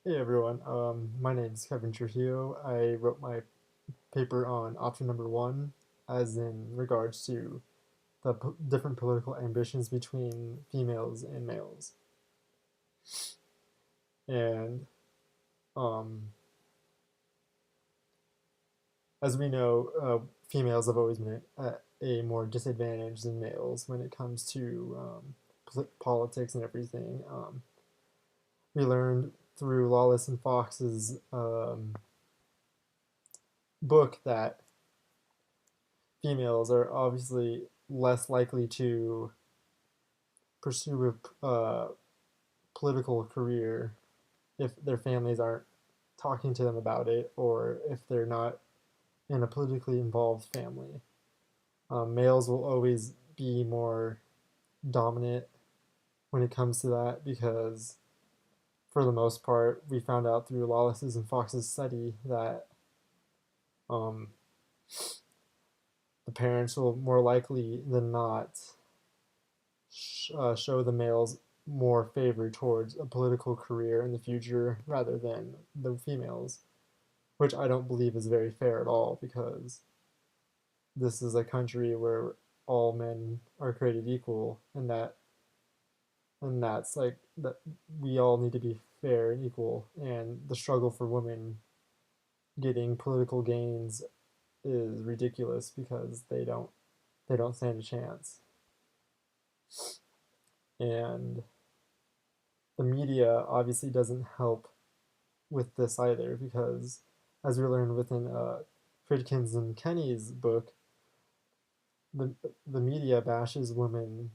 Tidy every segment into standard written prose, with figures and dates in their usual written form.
Hey everyone, my name is Kevin Trujillo. I wrote my paper on option number one, as in regards to the different political ambitions between females and males. And um, as we know, females have always been at a more disadvantage than males when it comes to politics and everything. We learned through Lawless and Fox's book that females are obviously less likely to pursue a political career if their families aren't talking to them about it or if they're not in a politically involved family. Males will always be more dominant when it comes to that because, for the most part, we found out through Lawless's and Fox's study that um, the parents will more likely than not show the males more favor towards a political career in the future rather than the females, which I don't believe is very fair at all because this is a country where all men are created equal and that's like that we all need to be fair and equal, and the struggle for women getting political gains is ridiculous because they don't stand a chance. And the media obviously doesn't help with this either because, as we learned within Fridkins and Kenny's book, the the media bashes women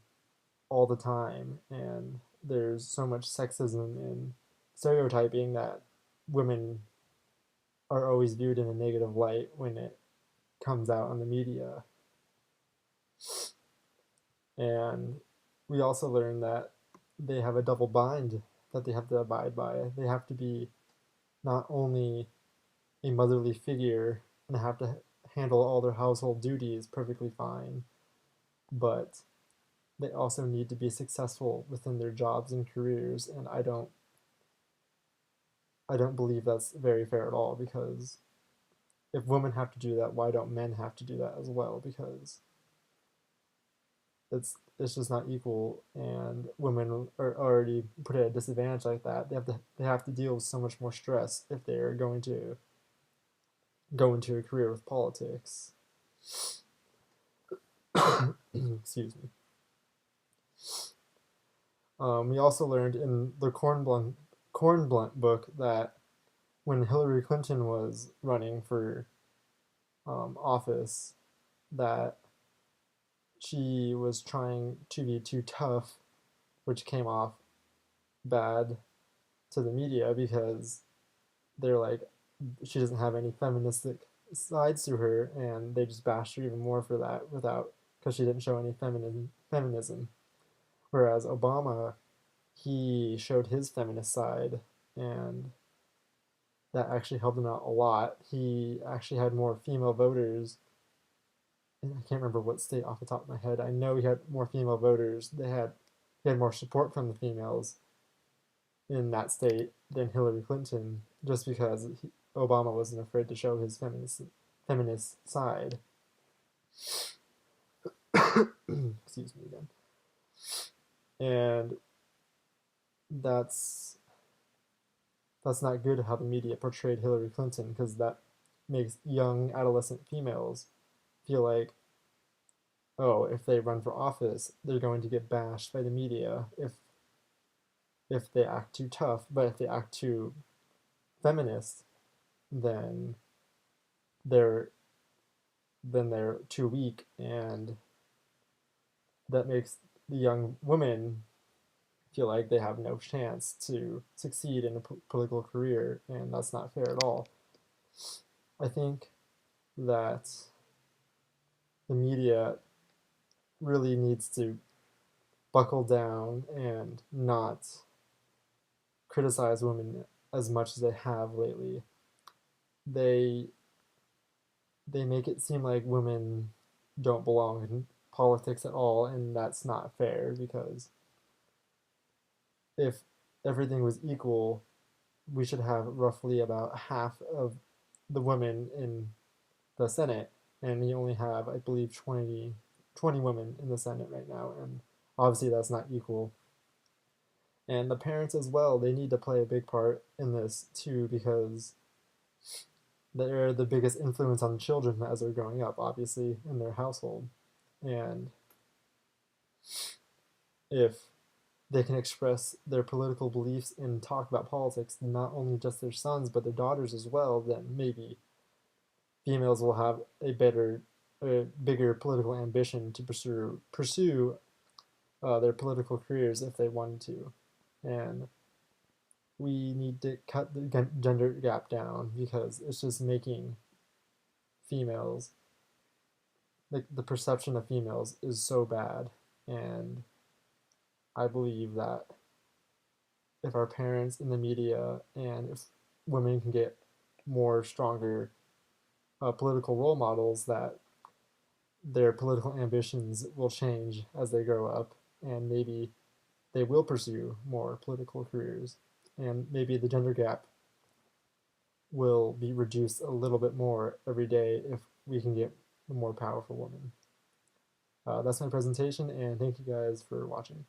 all the time, and there's so much sexism and stereotyping that women are always viewed in a negative light when it comes out on the media. And we also learn that they have a double bind that they have to abide by. They have to be not only a motherly figure and have to handle all their household duties perfectly fine, but they also need to be successful within their jobs and careers. And I don't believe that's very fair at all because if women have to do that, why don't men have to do that as well? Because it's just not equal, and women are already put at a disadvantage like that. They have to deal with so much more stress if they're going to go into a career with politics. Excuse me. We also learned in the Cornblunt book that when Hillary Clinton was running for office, that she was trying to be too tough, which came off bad to the media because they're like, she doesn't have any feministic sides to her, and they just bashed her even more for that without because she didn't show any feminism. Whereas Obama, he showed his feminist side, and that actually helped him out a lot. He actually had more female voters. And I can't remember what state off the top of my head. I know he had more female voters. He had more support from the females in that state than Hillary Clinton, just because Obama wasn't afraid to show his feminist side. Excuse me again. And that's that's not good how the media portrayed Hillary Clinton because that makes young adolescent females feel like, oh, if they run for office, they're going to get bashed by the media if they act too tough. But if they act too feminist, then they're they're too weak, and that makes the young women feel like they have no chance to succeed in a political career, and that's not fair at all. I think that the media really needs to buckle down and not criticize women as much as they have lately. They they make it seem like women don't belong in politics at all, and that's not fair because if everything was equal, we should have roughly about half of the women in the Senate, and we only have, I believe, 20 women in the Senate right now, and obviously that's not equal. And the parents as well, they need to play a big part in this too, because they're the biggest influence on children as they're growing up, obviously, in their household. And if they can express their political beliefs and talk about politics, not only just their sons, but their daughters as well, then maybe females will have a bigger political ambition to pursue their political careers if they wanted to. And we need to cut the gender gap down because it's just making females, like the perception of females is so bad. And I believe that if our parents in the media and if women can get more stronger political role models, that their political ambitions will change as they grow up, and maybe they will pursue more political careers, and maybe the gender gap will be reduced a little bit more every day if we can get a more powerful woman. That's my presentation, and thank you guys for watching.